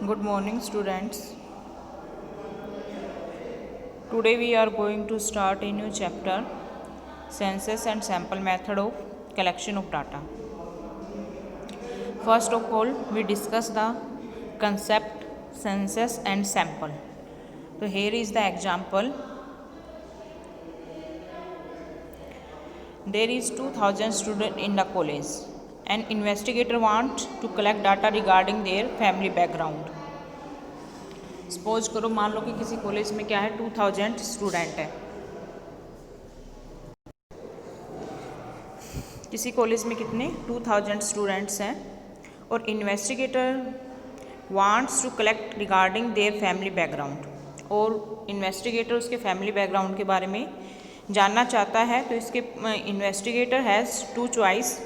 Good morning, students. Today we are going to start a new chapter, Census and Sample Method of Collection of Data. First of all, we discuss the concept census and sample. So here is the example. There is 2000 students in the college. An investigator wants to collect data regarding their family background. Suppose करो, मान लो कि किसी college में क्या है 2000 student है। किसी college में कितने 2000 स्टूडेंट्स हैं और investigator wants to collect regarding their family background, और इन्वेस्टिगेटर उसके फैमिली बैकग्राउंड के बारे में जानना चाहता है। तो इसके investigator has two choice.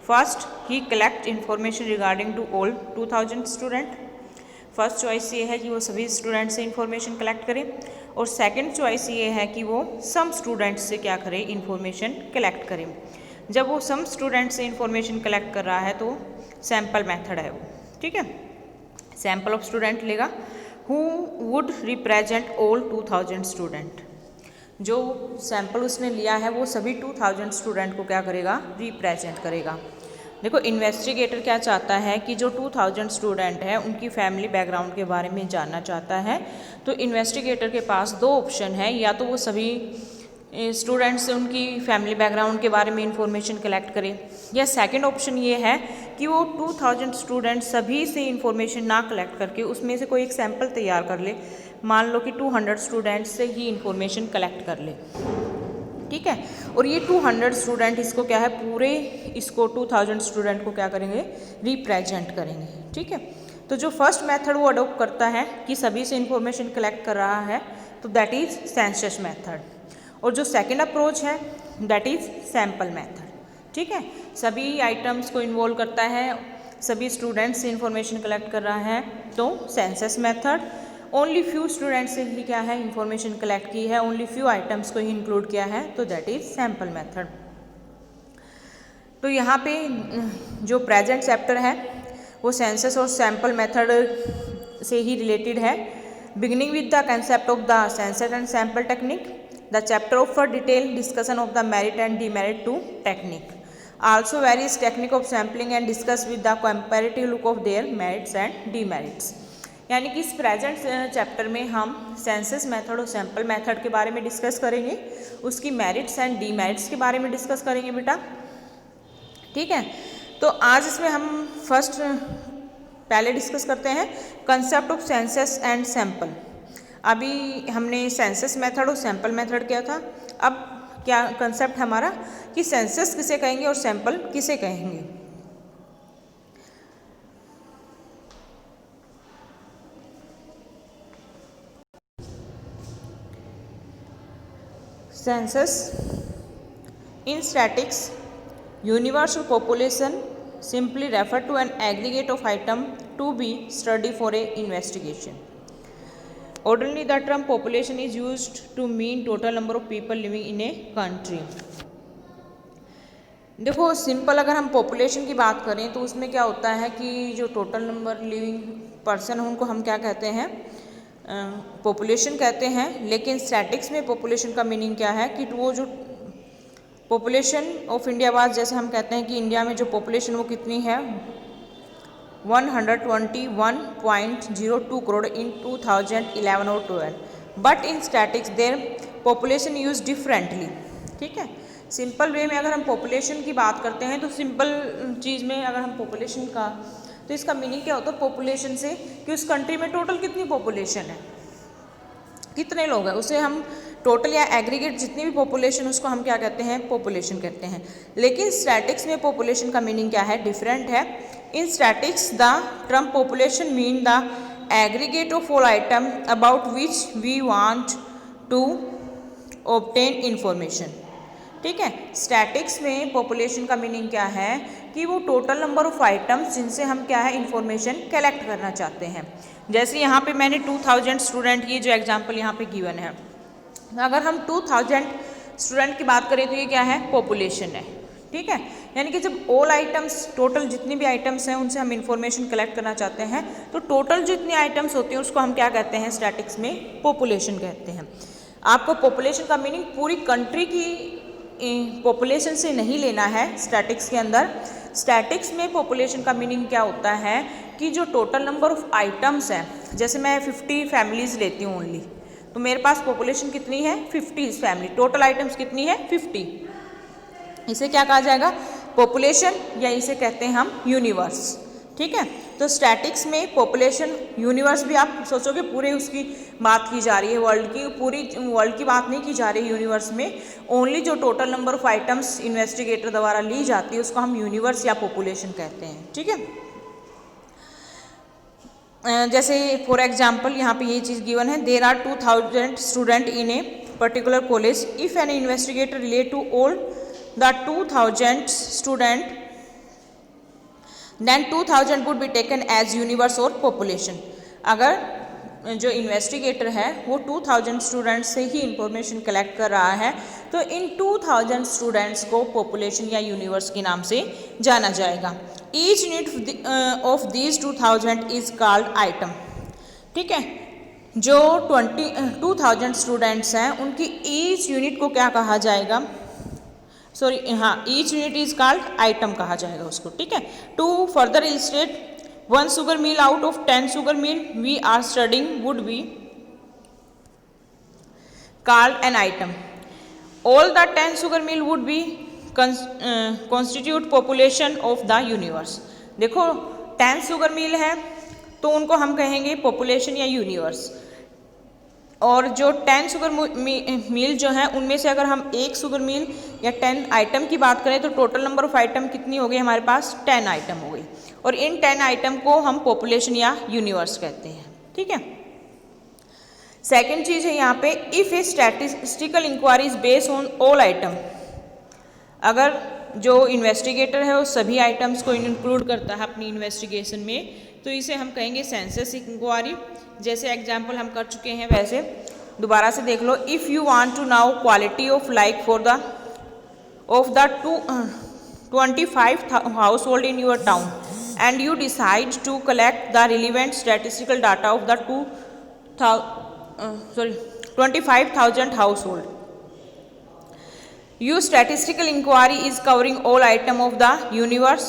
First, he collect information regarding to all 2000 student. First choice ये है कि वो सभी स्टूडेंट से इन्फॉर्मेशन कलेक्ट करें, और सेकंड चॉइस ये है कि वो सम स्टूडेंट्स से क्या करें, इन्फॉर्मेशन कलेक्ट करें। जब वो सम स्टूडेंट से इन्फॉर्मेशन कलेक्ट कर रहा है तो सैम्पल मेथड है वो, ठीक है। सैम्पल ऑफ स्टूडेंट लेगा who would represent all 2000 student. जो सैम्पल उसने लिया है वो सभी 2000 स्टूडेंट को क्या करेगा, रिप्रेजेंट करेगा। देखो, इन्वेस्टिगेटर क्या चाहता है कि जो 2000 स्टूडेंट है उनकी फैमिली बैकग्राउंड के बारे में जानना चाहता है। तो इन्वेस्टिगेटर के पास दो ऑप्शन है, या तो वो सभी स्टूडेंट्स से उनकी फैमिली बैकग्राउंड के बारे में इंफॉर्मेशन कलेक्ट करे, या सेकंड ऑप्शन ये है कि वो 2000 स्टूडेंट सभी से इंफॉर्मेशन ना कलेक्ट करके उसमें से कोई एक सैम्पल तैयार कर ले। मान लो कि 200 स्टूडेंट्स से ही इंफॉर्मेशन कलेक्ट कर ले, ठीक है। और ये 200 स्टूडेंट इसको क्या है, पूरे इसको 2000 स्टूडेंट को क्या करेंगे, रिप्रेजेंट करेंगे, ठीक है। तो जो फर्स्ट मेथड वो अडॉप्ट करता है कि सभी से इंफॉर्मेशन कलेक्ट कर रहा है, तो दैट इज सेंसस मेथड। और जो सेकंड अप्रोच है दैट इज सैम्पल मेथड, ठीक है। सभी आइटम्स को इन्वॉल्व करता है, सभी स्टूडेंट्स से इंफॉर्मेशन कलेक्ट कर रहा है, तो census method. Only few students से ही क्या है, इंफॉर्मेशन कलेक्ट की है, ओनली फ्यू आइटम्स को ही इंक्लूड किया है, तो दैट इज सैम्पल मेथड। तो यहाँ पे जो प्रेजेंट चैप्टर है वो सेंसस और सैम्पल मेथड से ही रिलेटेड है। Beginning with the concept of the census and sample technique, the chapter offer detail discussion of the merit and demerit two technique, also various technique of sampling and discuss with the comparative look of their merits and demerits. यानी कि इस present chapter में हम census method और sample method के बारे में discuss करेंगे, उसकी मेरिट्स एंड डीमेरिट्स के बारे में डिस्कस करेंगे बेटा, ठीक है। तो आज इसमें हम फर्स्ट पहले डिस्कस करते हैं concept of census and sample. अभी हमने सेंसस मेथड और सैम्पल मेथड किया था, अब क्या कंसेप्ट हमारा कि सेंसस किसे कहेंगे और सैम्पल किसे कहेंगे। Census in statistics, universal population simply refer to an aggregate of item to be studied for a investigation. Ordinarily, the term population is used to mean total number of people living in a country. देखो, simple अगर हम population की बात करें तो उसमें क्या होता है कि जो टोटल नंबर लिविंग पर्सन है उनको हम क्या कहते हैं, पॉपुलेशन कहते हैं। लेकिन स्टैटिक्स में पॉपुलेशन का मीनिंग क्या है कि वो जो पॉपुलेशन ऑफ इंडिया वाज, जैसे हम कहते हैं कि इंडिया में जो पॉपुलेशन वो कितनी है 121.02 करोड़ इन 2011 और 12, but in statics their population use differently, ठीक है। सिंपल वे में अगर हम पॉपुलेशन की बात करते हैं तो सिंपल चीज़ में अगर हम पॉपुलेशन का, तो इसका मीनिंग क्या होता है पॉपुलेशन से कि उस कंट्री में टोटल कितनी पॉपुलेशन है, कितने लोग हैं, उसे हम टोटल या एग्रीगेट जितनी भी पॉपुलेशन उसको हम क्या कहते हैं, पॉपुलेशन कहते हैं। लेकिन स्टैटिक्स में पॉपुलेशन का मीनिंग क्या है, डिफरेंट है। In statics the term population mean the aggregate of all item about which we want to obtain information, ठीक है। स्टैटिक्स में पॉपुलेशन का मीनिंग क्या है कि वो टोटल नंबर ऑफ आइटम्स जिनसे हम क्या है इंफॉर्मेशन कलेक्ट करना चाहते हैं। जैसे यहाँ पे मैंने 2000 स्टूडेंट, ये जो एग्जांपल यहाँ पे गिवन है, अगर हम 2000 स्टूडेंट की बात करें तो ये क्या है, पॉपुलेशन है, ठीक है। यानी कि जब ऑल आइटम्स, टोटल जितनी भी आइटम्स हैं उनसे हम इंफॉर्मेशन कलेक्ट करना चाहते हैं, तो टोटल जितनी आइटम्स होती हैं उसको हम क्या कहते हैं स्टैटिक्स में, पॉपुलेशन कहते हैं। आपको पॉपुलेशन का मीनिंग पूरी कंट्री की पॉपुलेशन से नहीं लेना है स्टैटिक्स के अंदर। स्टैटिक्स में पॉपुलेशन का मीनिंग क्या होता है कि जो टोटल नंबर ऑफ आइटम्स हैं, जैसे मैं 50 फैमिलीज़ लेती हूँ ओनली, तो मेरे पास पॉपुलेशन कितनी है 50 फैमिली, टोटल आइटम्स कितनी है 50। इसे क्या कहा जाएगा, पॉपुलेशन, या इसे कहते हैं हम यूनिवर्स। ठीक है, तो स्टैटिक्स में पॉपुलेशन, यूनिवर्स भी आप सोचोगे पूरे उसकी बात की जा रही है, वर्ल्ड की, पूरी वर्ल्ड की बात नहीं की जा रही है यूनिवर्स में, ओनली जो total number of items investigator द्वारा ली जाती है उसको हम यूनिवर्स या पॉपुलेशन कहते हैं। ठीक है, जैसे फॉर एग्जाम्पल यहाँ पे ये चीज़ गिवन है, there are 2000 student in a particular college, if an investigator relate to all the 2000 student then 2000 would be taken as universe और पॉपुलेशन। अगर जो इन्वेस्टिगेटर है वो 2000 स्टूडेंट्स से ही इंफॉर्मेशन कलेक्ट कर रहा है तो इन 2000 स्टूडेंट्स को पॉपुलेशन या यूनिवर्स के नाम से जाना जाएगा। Each unit of these 2000 is called item. ठीक है, जो 2000 स्टूडेंट्स हैं उनकी ईच यूनिट को क्या कहा जाएगा, सॉरी हाँ, each unit is called item कहा जाएगा उसको। ठीक है, to further illustrate 1 sugar meal out of 10 sugar meal we are studying would be called an item. All the 10 sugar meal would be constitute population of the universe. देखो 10 sugar meal है तो उनको हम कहेंगे पॉपुलेशन या universe, और जो 10 sugar मील जो है उनमें से अगर हम 1 शुगर मील या 10 आइटम की बात करें तो टोटल नंबर ऑफ आइटम कितनी हो गई हमारे पास, 10 आइटम हो गई, और इन 10 आइटम को हम पॉपुलेशन या यूनिवर्स कहते हैं। ठीक है, सेकंड चीज़ है यहाँ पे, if a statistical inquiry is based on all item, अगर जो इन्वेस्टिगेटर है वो सभी आइटम्स को इंक्लूड करता है अपनी इन्वेस्टिगेशन में, तो इसे हम कहेंगे सेंसस इंक्वायरी। जैसे एग्जाम्पल हम कर चुके हैं वैसे दोबारा से देख लो, if you want to now quality of life for the of the 25 household in your town and you decide to collect the relevant statistical data of the 25,000 household. You statistical inquiry is covering all item of the universe.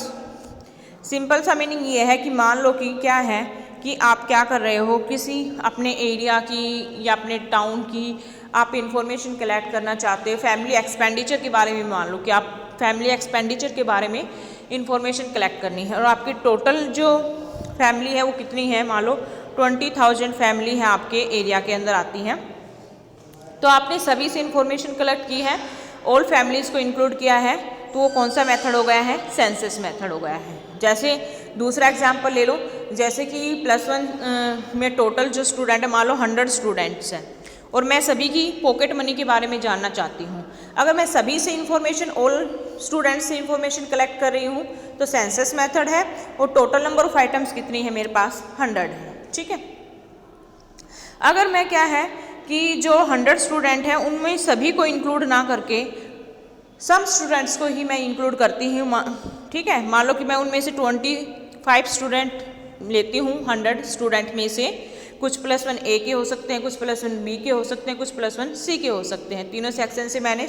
Simple सा meaning ये है कि मान लो कि क्या है कि आप क्या कर रहे हो, किसी अपने एरिया की या अपने टाउन की आप इंफॉर्मेशन कलेक्ट करना चाहते हो, फैमिली एक्सपेंडिचर के बारे में, मान लो कि आप फैमिली एक्सपेंडिचर के बारे में इंफॉर्मेशन कलेक्ट करनी है, और आपकी टोटल जो फैमिली है वो कितनी है, मान लो 20,000 फैमिली है आपके एरिया के अंदर आती हैं, तो आपने सभी से इंफॉर्मेशन कलेक्ट की है, ऑल फैमिलीज़ को इंक्लूड किया है, तो वो कौन सा मेथड हो गया है, सेंसस मेथड हो गया है। जैसे दूसरा एग्जांपल ले लो, जैसे कि +1 में टोटल जो स्टूडेंट है, मान लो 100 स्टूडेंट्स हैं और मैं सभी की पॉकेट मनी के बारे में जानना चाहती हूँ। अगर मैं सभी से इंफॉर्मेशन, ऑल स्टूडेंट्स से इंफॉर्मेशन कलेक्ट कर रही हूँ तो सेंसस मेथड है, और टोटल नंबर ऑफ आइटम्स कितनी है मेरे पास, 100 है। ठीक है, अगर मैं क्या है कि जो 100 स्टूडेंट हैं उनमें सभी को इंक्लूड ना करके सम स्टूडेंट्स को ही मैं इंक्लूड करती हूँ, ठीक है, मान लो कि मैं उनमें से 25 स्टूडेंट लेती हूँ 100 स्टूडेंट में से, कुछ +1 ए के हो सकते हैं, कुछ +1 बी के हो सकते हैं, कुछ +1 सी के हो सकते हैं, तीनों सेक्शन से मैंने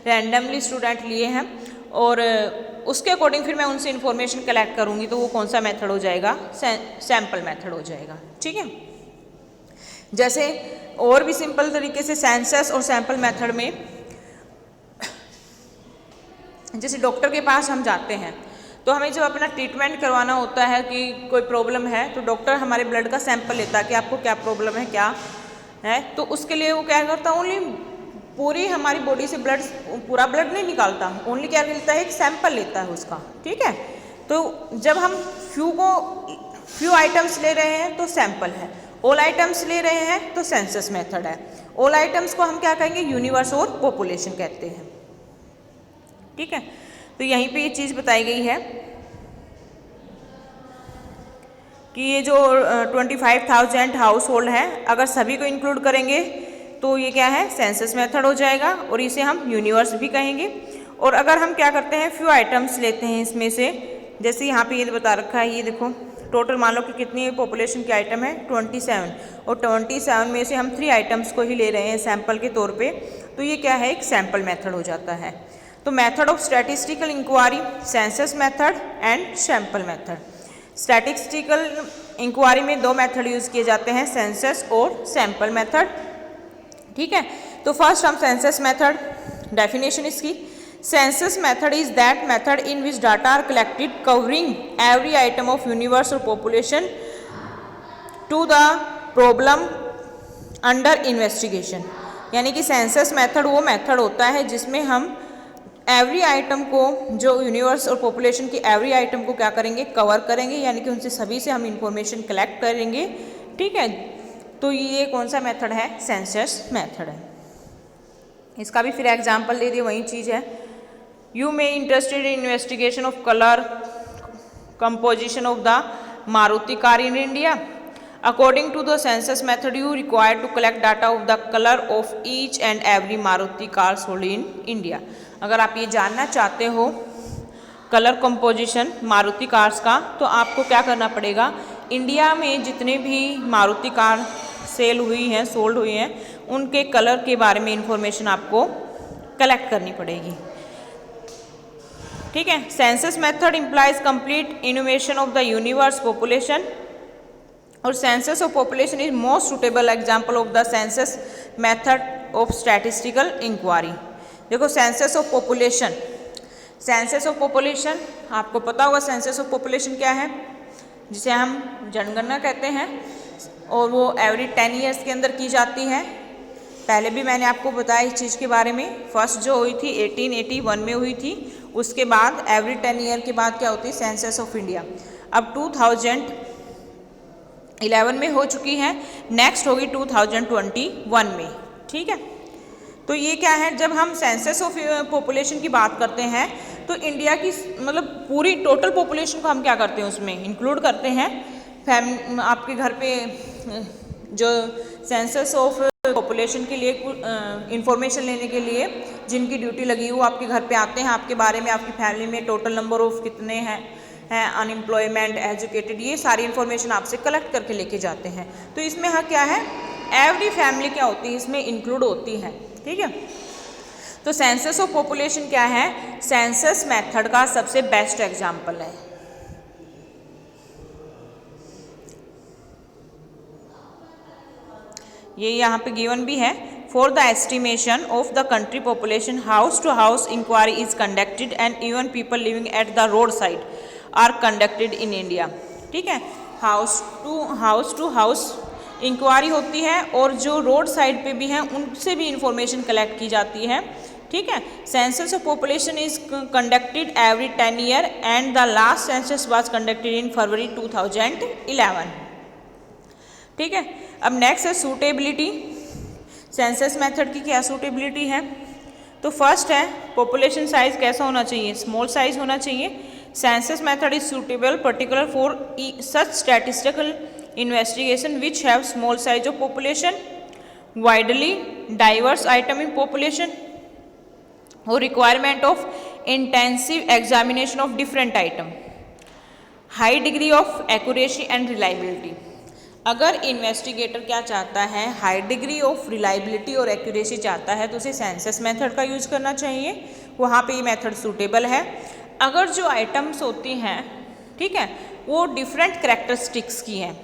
रैंडमली स्टूडेंट लिए हैं, और उसके अकॉर्डिंग फिर मैं उनसे इंफॉर्मेशन कलेक्ट करूँगी, तो वो कौन सा मेथड हो जाएगा, सैम्पल मेथड हो जाएगा। ठीक है, जैसे और भी सिंपल तरीके से सेंसस और सैम्पल मेथड में, जैसे डॉक्टर के पास हम जाते हैं तो हमें जब अपना ट्रीटमेंट करवाना होता है कि कोई प्रॉब्लम है, तो डॉक्टर हमारे ब्लड का सैंपल लेता है कि आपको क्या प्रॉब्लम है, क्या है, तो उसके लिए वो क्या करता है, ओनली पूरी हमारी बॉडी से पूरा ब्लड नहीं निकालता, ओनली क्या लेता है, एक सैंपल लेता है उसका। ठीक है, तो जब हम फ्यू आइटम्स ले रहे हैं तो सैंपल है, ऑल आइटम्स ले रहे हैं तो सेंसस मेथड है, ऑल आइटम्स को हम क्या कहेंगे, यूनिवर्स और पॉपुलेशन कहते हैं। ठीक है, तो यहीं पे ये चीज़ बताई गई है कि ये जो 25,000 हाउस होल्ड है, अगर सभी को इंक्लूड करेंगे तो ये क्या है, सेंसस मेथड हो जाएगा, और इसे हम यूनिवर्स भी कहेंगे, और अगर हम क्या करते हैं फ्यू आइटम्स लेते हैं इसमें से, जैसे यहाँ पे ये बता रखा है, ये देखो टोटल मान लो कि कितनी पॉपुलेशन के आइटम है 27, और 27 में से हम 3 आइटम्स को ही ले रहे हैं सैंपल के तौर पे, तो ये क्या है, एक सैंपल मेथड हो जाता है। तो method of statistical inquiry, census method and sample method. Statistical inquiry में 2 मेथड यूज़ किए जाते हैं, सेंसस और सैंपल मेथड। ठीक है, तो फर्स्ट हम सेंसस मेथड, डेफिनेशन इसकी, census method is that method in which data are collected covering every item of universe और population to the problem under investigation. यानी कि सेंसस मेथड वो मेथड होता है जिसमें हम एवरी आइटम को, जो यूनिवर्स और पॉपुलेशन की एवरी आइटम को क्या करेंगे, कवर करेंगे, यानी कि उनसे सभी से हम इंफॉर्मेशन कलेक्ट करेंगे। ठीक है, तो ये कौन सा मेथड है, सेंसस मेथड है। इसका भी फिर एग्जांपल दे दिए, वही चीज़ है। You may interested in investigation of colour composition of the Maruti car in India. According to the census method, you required to collect data of the color of each and every Maruti car sold in India. अगर आप ये जानना चाहते हो colour composition Maruti cars का, तो आपको क्या करना पड़ेगा, इंडिया में जितने भी मारुति कार सेल हुई हैं, सोल्ड हुई हैं, उनके कलर के बारे में इंफॉर्मेशन आपको कलेक्ट करनी पड़ेगी। ठीक है, census method implies complete enumeration of the universe population, और census of population is most suitable example of the census method of statistical inquiry. देखो census of population, census of population आपको पता होगा, सेंसस ऑफ पॉपुलेशन क्या है, जिसे हम जनगणना कहते हैं, और वो एवरी 10 ईयर्स के अंदर की जाती है। पहले भी मैंने आपको बताया इस चीज़ के बारे में, फर्स्ट जो हुई थी 1881 में हुई थी, उसके बाद एवरी 10 ईयर के बाद क्या होती है, सेंसस ऑफ इंडिया। अब 2011 में हो चुकी है, नेक्स्ट होगी 2021 में। ठीक है, तो ये क्या है, जब हम सेंसस ऑफ पॉपुलेशन की बात करते हैं तो इंडिया की मतलब पूरी टोटल पॉपुलेशन को हम क्या करते हैं, उसमें इंक्लूड करते हैं। आपके घर पे जो सेंसस ऑफ पॉपुलेशन के लिए इंफॉर्मेशन लेने के लिए जिनकी ड्यूटी लगी वो आपके घर पे आते हैं, आपके बारे में, आपकी फैमिली में टोटल नंबर ऑफ कितने हैं, अनएम्प्लॉयमेंट, एजुकेटेड, ये सारी इन्फॉर्मेशन आपसे कलेक्ट करके लेके जाते हैं। तो इसमें हाँ क्या है, एवरी फैमिली क्या होती है, इसमें इंक्लूड होती है। ठीक है, तो सेंसस ऑफ पॉपुलेशन क्या है, सेंसस मेथड का सबसे बेस्ट एग्जाम्पल है। ये यहाँ पे गिवन भी है, for the estimation of the country population house to house inquiry is conducted and even people living at the road side are conducted in India. ठीक है, हाउस टू हाउस इंक्वायरी होती है, और जो रोड साइड पे भी हैं उनसे भी इंफॉर्मेशन कलेक्ट की जाती है। ठीक है, census of population is conducted every 10 year and the last census was conducted in February 2011। ठीक है, अब नेक्स्ट है सूटेबिलिटी। सेंसस मेथड की क्या सूटेबिलिटी है, तो फर्स्ट है पॉपुलेशन साइज कैसा होना चाहिए, स्मॉल साइज होना चाहिए। Census method is suitable particular for such statistical investigation which have small size of population, widely diverse item in population, और requirement of intensive examination of different item, high degree of accuracy and reliability. अगर investigator क्या चाहता है, high degree of reliability और accuracy चाहता है, तो उसे सेंसस मेथड का यूज करना चाहिए, वहाँ पे ये मेथड सूटेबल है। अगर जो आइटम्स होती हैं, ठीक है, वो डिफरेंट कैरेक्टरिस्टिक्स की हैं,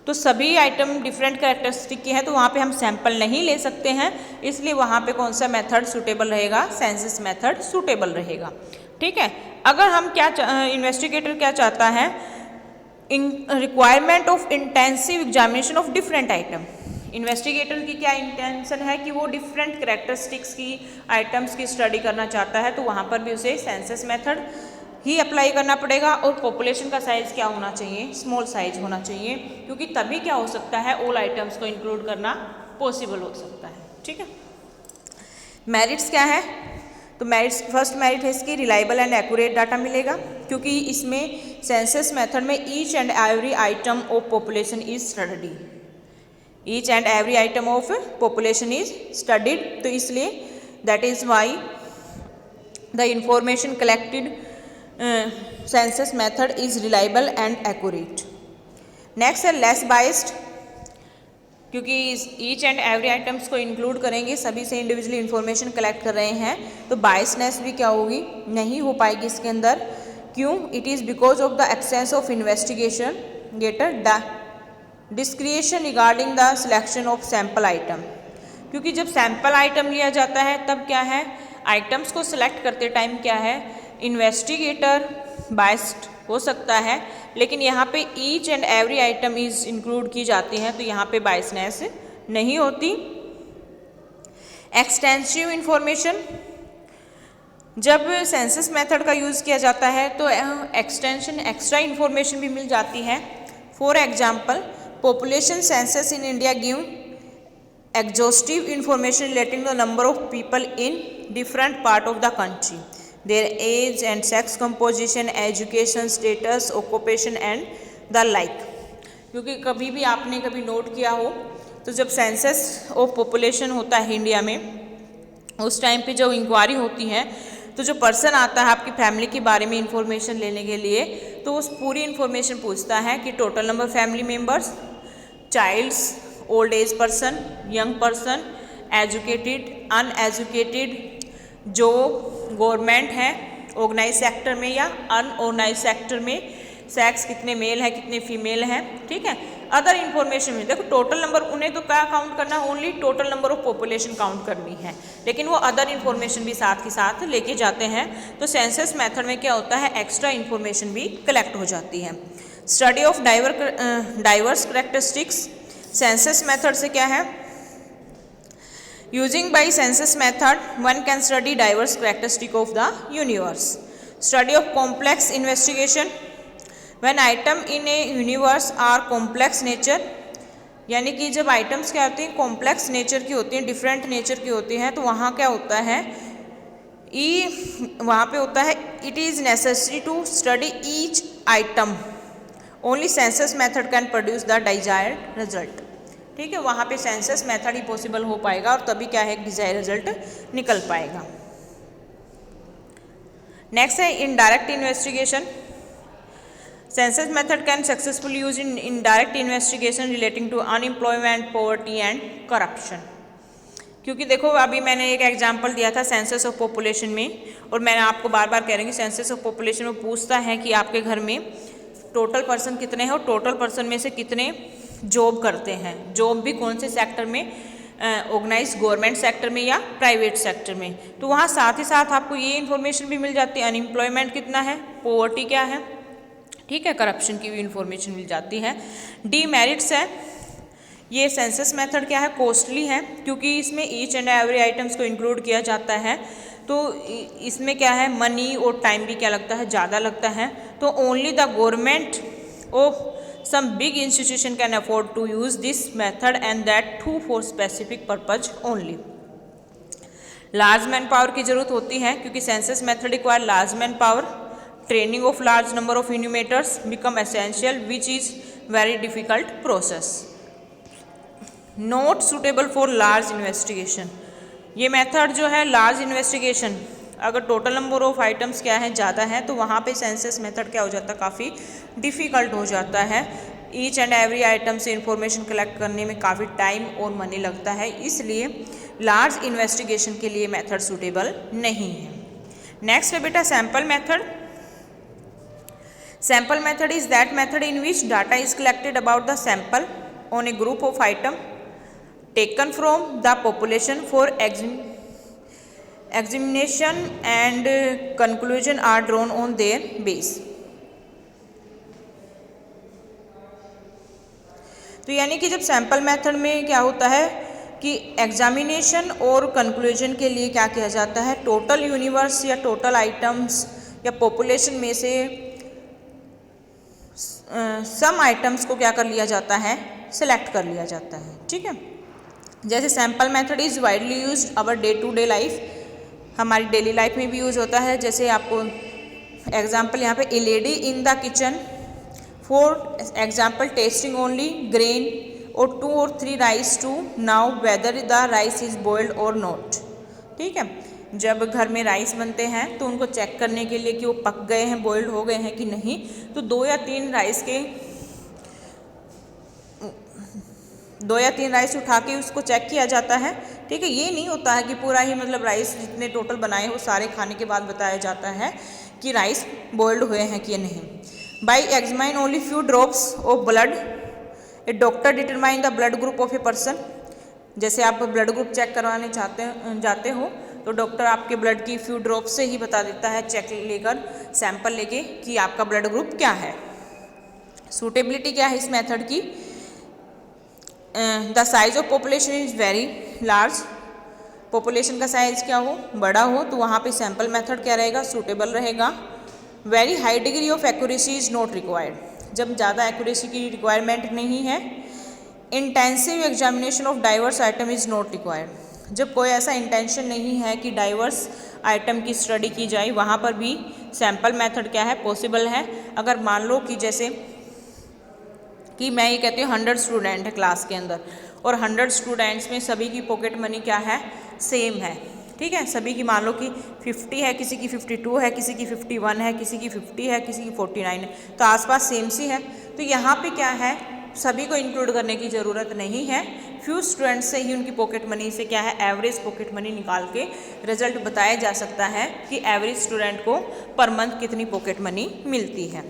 तो सभी आइटम डिफरेंट कैरेक्टरिस्टिक की हैं, तो वहाँ पे हम सैंपल नहीं ले सकते हैं, इसलिए वहाँ पे कौन सा मेथड सूटेबल रहेगा, सेंसस मेथड सूटेबल रहेगा। ठीक है, अगर हम क्या इन्वेस्टिगेटर क्या चाहता है, requirement of intensive examination of different item. Investigator की क्या इंटेंशन है कि वो डिफरेंट कैरेक्टरिस्टिक्स की आइटम्स की स्टडी करना चाहता है, तो वहाँ पर भी उसे सेंसस मेथड ही अप्लाई करना पड़ेगा। और पॉपुलेशन का साइज़ क्या होना चाहिए, स्मॉल साइज होना चाहिए, क्योंकि तभी क्या हो सकता है, ऑल आइटम्स को इंक्लूड करना पॉसिबल हो सकता है। ठीक है, मेरिट्स क्या है, तो मेरिट्स, फर्स्ट मेरिट है इसकी रिलायबल एंड एक्यूरेट डाटा मिलेगा, क्योंकि इसमें सेंसस मेथड में each and every item of population is studied, each and every item of population is studied, तो इसलिए that is why the information collected census method is reliable and accurate. Next है less biased, क्योंकि each and every items को include करेंगे, सभी से individually information collect कर रहे हैं, तो बायसनेस भी क्या होगी, नहीं हो पाएगी इसके अंदर। क्यों? It is because of the excess of investigation gator the discretion regarding the selection of sample item. क्योंकि जब सैम्पल आइटम लिया जाता है तब क्या है, आइटम्स को सिलेक्ट करते टाइम क्या है, इन्वेस्टिगेटर बायस्ड हो सकता है, लेकिन यहाँ पे each and every item is include की जाती है, तो यहाँ पे बायसनेस नहीं होती। एक्सटेंसिव इंफॉर्मेशन, जब सेंसस मेथड का यूज़ किया जाता है तो एक्सटेंशन एक्स्ट्रा इंफॉर्मेशन भी मिल जाती है। For example, population census in India give exhaustive information relating to the number of people in different part of the country, their age and sex composition, education status, occupation and the like। क्योंकि कभी भी आपने कभी note किया हो तो जब census of population होता है इंडिया में, उस टाइम पे जब इंक्वायरी होती है तो जो पर्सन आता है आपकी फैमिली के बारे में इंफॉर्मेशन लेने के लिए, तो उस पूरी इंफॉर्मेशन पूछता है कि total number family members, childs, old age person, young person, educated, uneducated, जो गवर्नमेंट है ऑर्गेनाइज सेक्टर में या अनऑर्गेनाइज सेक्टर में, सेक्स कितने मेल है कितने फीमेल हैं, ठीक है। अदर इन्फॉर्मेशन में देखो टोटल नंबर, उन्हें तो क्या काउंट करना है, only total number of population count करनी है, लेकिन वो अदर इन्फॉर्मेशन भी साथ के साथ लेके जाते हैं। तो सेंसस मेथड में क्या होता है, एक्स्ट्रा इन्फॉर्मेशन भी कलेक्ट हो जाती है। Study of diverse characteristics, census method से क्या है, using by census method one can study diverse characteristic of the universe. Study of complex investigation, when item in a universe are complex nature, यानी कि जब items क्या होती हैं, complex nature की होती हैं, डिफरेंट नेचर की होती हैं, तो वहाँ क्या होता है, वहाँ पे होता है it is necessary to study each item, only census method can produce the desired result. ठीक है, वहाँ पे सेंसस मेथड ही पॉसिबल हो पाएगा और तभी क्या है, डिजायर्ड रिजल्ट निकल पाएगा। नेक्स्ट है indirect investigation, census method can successfully use in indirect investigation relating to unemployment, poverty and corruption. क्योंकि देखो अभी मैंने एक एग्जांपल दिया था सेंसस ऑफ पॉपुलेशन में, और मैंने आपको बार बार कह रही हूँ सेंसस ऑफ पॉपुलेशन में पूछता है कि आपके घर में टोटल पर्सन कितने हैं और टोटल पर्सन में से कितने जॉब करते हैं, जॉब भी कौन से सेक्टर में, ऑर्गेनाइज गवर्नमेंट सेक्टर में या प्राइवेट सेक्टर में। तो वहाँ साथ ही साथ आपको ये इन्फॉर्मेशन भी मिल जाती है, अनएम्प्लॉयमेंट कितना है, पॉवर्टी क्या है, ठीक है, करप्शन की भी इन्फॉर्मेशन मिल जाती है। डीमेरिट्स है, ये सेंसस मेथड क्या है, कॉस्टली है, क्योंकि इसमें ईच एंड एवरी आइटम्स को इंक्लूड किया जाता है, तो इसमें क्या है, मनी और टाइम भी क्या लगता है, ज़्यादा लगता है। तो only the government of some big institution can afford to use this method and that too for specific purpose only. Large manpower की जरूरत होती है, क्योंकि census method require large manpower, training of large number of enumerators become essential which is very difficult process, not suitable for large investigation. ये method जो है large investigation, अगर total number of items क्या है, ज़्यादा है, तो वहाँ पे सेंसस मेथड क्या हो जाता है, काफ़ी डिफ़िकल्ट हो जाता है। ईच एंड एवरी आइटम से इंफॉर्मेशन कलेक्ट करने में काफ़ी टाइम और मनी लगता है, इसलिए लार्ज इन्वेस्टिगेशन के लिए मेथड सूटेबल नहीं है। नेक्स्ट है बेटा sample method. Sample method is that method in which data is collected about the sample on A group of item taken from the population for examination and conclusion are drawn on their base। तो यानी कि जब sample method में क्या होता है कि examination और कंक्लूजन के लिए क्या किया जाता है, टोटल यूनिवर्स या टोटल आइटम्स या पॉपुलेशन में से सम आइटम्स को क्या कर लिया जाता है, सिलेक्ट कर लिया जाता है। ठीक है, जैसे sample method is widely used our day to day life, हमारी डेली लाइफ में भी यूज़ होता है। जैसे आपको एग्जांपल यहाँ पे a lady in the kitchen, for example testing only grain or 2 or 3 rice to know whether the rice is boiled or not. ठीक है, जब घर में राइस बनते हैं तो उनको चेक करने के लिए कि वो पक गए हैं, बॉइल्ड हो गए हैं कि नहीं, तो 2 या 3 राइस उठा के उसको चेक किया जाता है। ठीक है, ये नहीं होता है कि पूरा ही मतलब राइस जितने टोटल बनाए हो सारे खाने के बाद बताया जाता है कि राइस बॉइल्ड हुए हैं कि नहीं। By examine only few drops of blood A doctor determine the blood group of a person. जैसे आप ब्लड ग्रुप चेक करवाने जाते हो तो डॉक्टर आपके ब्लड की फ्यू ड्रॉप से ही बता देता है, चेक लेकर, सैंपल लेके, कि आपका ब्लड ग्रुप क्या है। सूटेबिलिटी क्या है इस मेथड की? The size of population is very large. Population का साइज क्या हो, बड़ा हो, तो वहाँ पे सैंपल मेथड क्या रहेगा, सूटेबल रहेगा। Very high degree of accuracy is not required. जब ज़्यादा एक्यूरेसी की रिक्वायरमेंट नहीं है। Intensive examination of diverse item is not required. जब कोई ऐसा इंटेंशन नहीं है कि डाइवर्स आइटम की स्टडी की जाए, वहाँ पर भी सैंपल मेथड क्या है, पॉसिबल है। अगर मान लो कि जैसे कि मैं ये कहती हूँ 100 स्टूडेंट है क्लास के अंदर और 100 स्टूडेंट्स में सभी की पॉकेट मनी क्या है, सेम है। ठीक है, सभी की मान लो कि 50 है, किसी की 52 है, किसी की 51 है, किसी की 50 है, किसी की 49 है, तो आसपास सेम सी है। तो यहाँ पे क्या है, सभी को इंक्लूड करने की ज़रूरत नहीं है। फ्यू स्टूडेंट्स से ही उनकी पॉकेट मनी से क्या है, एवरेज पॉकेट मनी निकाल के रिजल्ट बताया जा सकता है कि एवरेज स्टूडेंट को पर मंथ कितनी पॉकेट मनी मिलती है।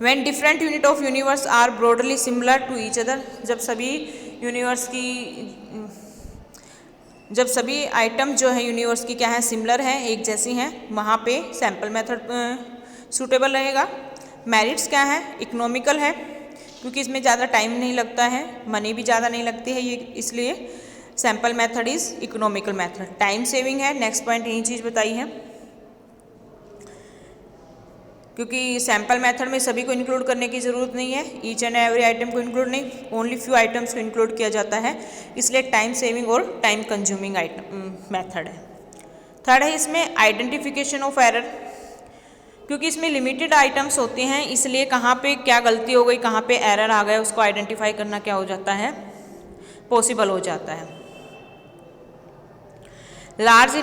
When different unit of universe are broadly similar to each other, जब सभी आइटम जो है यूनिवर्स की क्या है, सिमिलर हैं, एक जैसी हैं, वहाँ पे सैंपल मेथड सूटेबल रहेगा। मेरिट्स क्या है, इकोनॉमिकल है, क्योंकि इसमें ज़्यादा टाइम नहीं लगता है, मनी भी ज़्यादा नहीं लगती है, ये इसलिए sample method is economical method. Time saving है, नेक्स्ट पॉइंट यही चीज़ बताई है, क्योंकि सैंपल मेथड में सभी को इंक्लूड करने की ज़रूरत नहीं है, ईच एंड एवरी आइटम को इंक्लूड नहीं, ओनली फ्यू आइटम्स को इंक्लूड किया जाता है, इसलिए टाइम सेविंग और टाइम कंज्यूमिंग मेथड है। थर्ड है इसमें आइडेंटिफिकेशन ऑफ एरर, क्योंकि इसमें लिमिटेड आइटम्स होते हैं, इसलिए कहाँ पे क्या गलती हो गई, कहाँ पे एरर आ गया, उसको आइडेंटिफाई करना क्या हो जाता है, पॉसिबल हो जाता है। लार्ज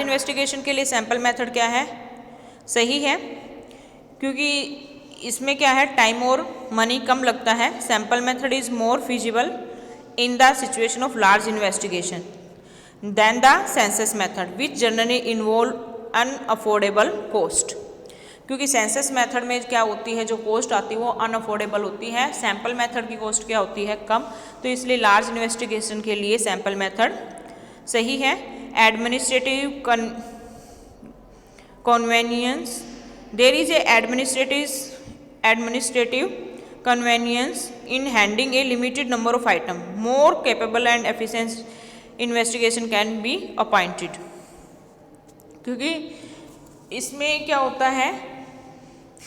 इन्वेस्टिगेशन के लिए सैंपल मेथड क्या है, सही है, क्योंकि इसमें क्या है, टाइम और मनी कम लगता है। Sample method is more feasible in the situation of large investigation than the census method which generally involve unaffordable cost, क्योंकि सेंसस मेथड में क्या होती है, जो कॉस्ट आती है वो अनअफोर्डेबल होती है, सैंपल मेथड की कॉस्ट क्या होती है, कम, तो इसलिए लार्ज इन्वेस्टिगेशन के लिए सैंपल मेथड सही है। Administrative convenience, there is a administrative convenience in handling a limited number of items, more capable and efficient investigation can be appointed, क्योंकि इसमें क्या होता है,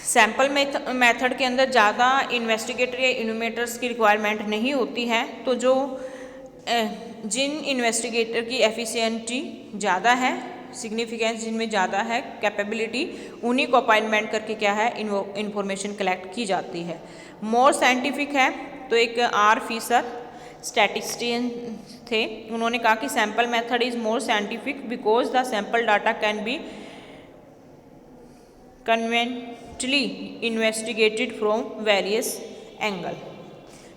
सैंपल मेथड के अंदर ज़्यादा इन्वेस्टिगेटर या इन्यूमेटर्स की रिक्वायरमेंट नहीं होती है, तो जो जिन इन्वेस्टिगेटर की एफिशिएंसी ज़्यादा है, सिग्निफिकेंस जिनमें ज़्यादा है, कैपेबिलिटी, उन्हीं को अपॉइंटमेंट करके क्या है, इंफॉर्मेशन कलेक्ट की जाती है। मोर साइंटिफिक है, तो एक आर फिशर स्टैटिस्टिशियन थे, उन्होंने कहा कि sample method is more scientific because the sample data can be conveniently investigated from various angle,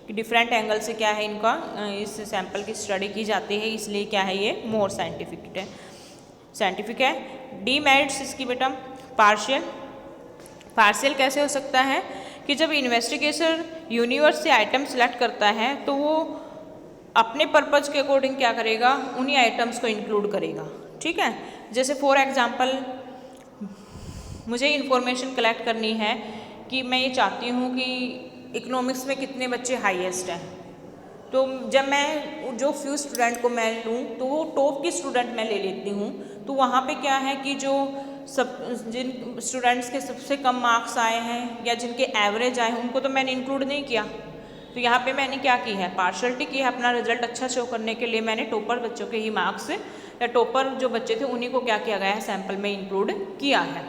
कि डिफरेंट एंगल से क्या है, इनका इस सैंपल की स्टडी की जाती है, इसलिए क्या है, ये मोर साइंटिफिक है। डीमेरिट्स इसकी बेटा पार्शियल कैसे हो सकता है, कि जब इन्वेस्टिगेटर यूनिवर्स से आइटम सेलेक्ट करता है तो वो अपने पर्पज़ के अकॉर्डिंग क्या करेगा, उन्हीं आइटम्स को इंक्लूड करेगा। ठीक है, जैसे फॉर एग्जांपल मुझे इंफॉर्मेशन कलेक्ट करनी है कि मैं ये चाहती हूँ कि इकोनॉमिक्स में कितने बच्चे हाईएस्ट हैं, तो जब मैं जो फ्यू स्टूडेंट को मैं लूँ तो वो टॉप की स्टूडेंट मैं ले लेती हूँ, तो वहाँ पे क्या है कि जिन स्टूडेंट्स के सबसे कम मार्क्स आए हैं या जिनके एवरेज आए हैं उनको तो मैंने इंक्लूड नहीं किया, तो यहाँ पे मैंने क्या की है, पार्शलिटी की है, अपना रिजल्ट अच्छा शो करने के लिए मैंने टॉपर बच्चों के ही मार्क्स या टॉपर जो बच्चे थे उन्हीं को क्या किया गया है, सैंपल में इंक्लूड किया है।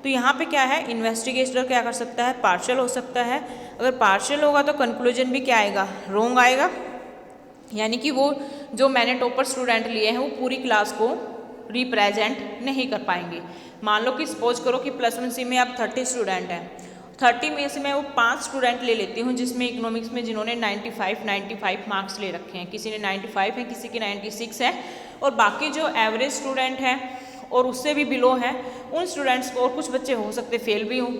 तो यहाँ पे क्या है, इन्वेस्टिगेटर क्या कर सकता है, पार्शियल हो सकता है। अगर पार्शियल होगा तो कंक्लूजन भी क्या आएगा, रॉन्ग आएगा। यानी कि वो जो मैंने टॉपर स्टूडेंट लिए हैं वो पूरी क्लास को रिप्रेजेंट नहीं कर पाएंगे। मान लो कि सपोज करो कि +1C में अब 30 स्टूडेंट हैं, 30 में से मैं वो 5 स्टूडेंट ले लेती हूँ जिसमें इकोनॉमिक्स में जिन्होंने 95 मार्क्स ले रखे हैं, किसी ने 95 है, किसी के 96 है, और बाकी जो एवरेज स्टूडेंट हैं और उससे भी बिलो है उन स्टूडेंट्स को, और कुछ बच्चे हो सकते फेल भी हों,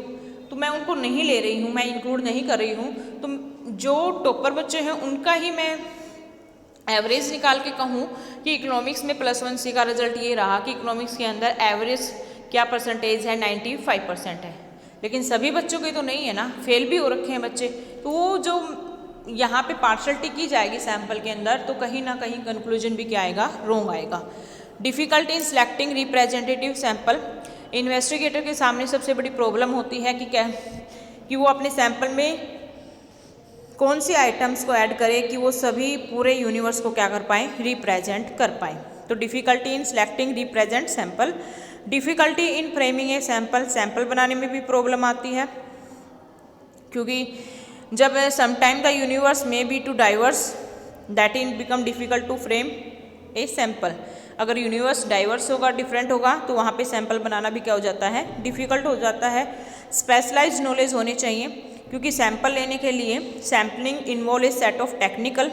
तो मैं उनको नहीं ले रही हूँ, मैं इंक्लूड नहीं कर रही हूँ। तो जो टॉपर बच्चे हैं उनका ही मैं एवरेज निकाल के कहूँ कि इकोनॉमिक्स में +1C का रिजल्ट ये रहा कि इकोनॉमिक्स के अंदर एवरेज क्या परसेंटेज है, 95% है। लेकिन सभी बच्चों के तो नहीं है ना, फेल भी हो रखे हैं बच्चे, तो वो जो यहाँ पे पार्शलिटी की जाएगी सैम्पल के अंदर, तो कहीं ना कहीं कंक्लूजन भी क्या आएगा, रॉन्ग आएगा। Difficulty in selecting representative sample, investigator के सामने सबसे बड़ी प्रॉब्लम होती है कि वो अपने सैंपल में कौन सी आइटम्स को ऐड करे कि वो सभी पूरे यूनिवर्स को क्या कर पाएँ, रिप्रेजेंट कर पाएँ। तो difficulty in selecting represent sample, difficulty in framing a sample, sample बनाने में भी प्रॉब्लम आती है, क्योंकि जब sometime the universe may be too diverse that in become difficult to frame a sample. अगर यूनिवर्स डाइवर्स होगा, डिफरेंट होगा, तो वहाँ पे सैंपल बनाना भी क्या हो जाता है, डिफ़िकल्ट हो जाता है। स्पेशलाइज्ड नॉलेज होनी चाहिए, क्योंकि सैंपल लेने के लिए sampling involve a set of technical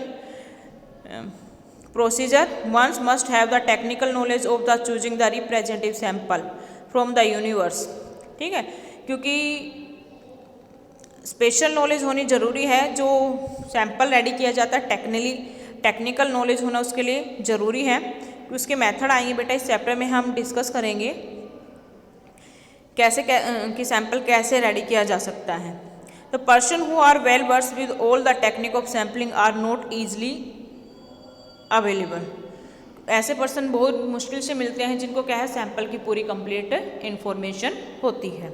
procedure, once must have the technical knowledge of the choosing the representative sample from the universe. ठीक है, क्योंकि स्पेशल नॉलेज होनी ज़रूरी है, जो सैंपल रेडी किया जाता है टेक्निकल नॉलेज होना उसके लिए ज़रूरी है। उसके मेथड आएंगे बेटा इस चैप्टर में, हम डिस्कस करेंगे कैसे कि सैंपल कैसे रेडी किया जा सकता है। The person who are well versed with all the technique of sampling are not easily available. ऐसे पर्सन बहुत मुश्किल से मिलते हैं जिनको क्या है, सैंपल की पूरी कंप्लीट इन्फॉर्मेशन होती है।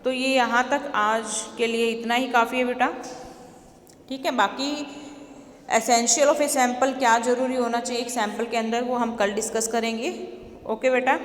तो ये यहाँ तक आज के लिए इतना ही काफ़ी है बेटा। ठीक है, बाकी एसेंशियल ऑफ ए सैंपल क्या ज़रूरी होना चाहिए एक सैंपल के अंदर, वो हम कल डिस्कस करेंगे। ओके बेटा।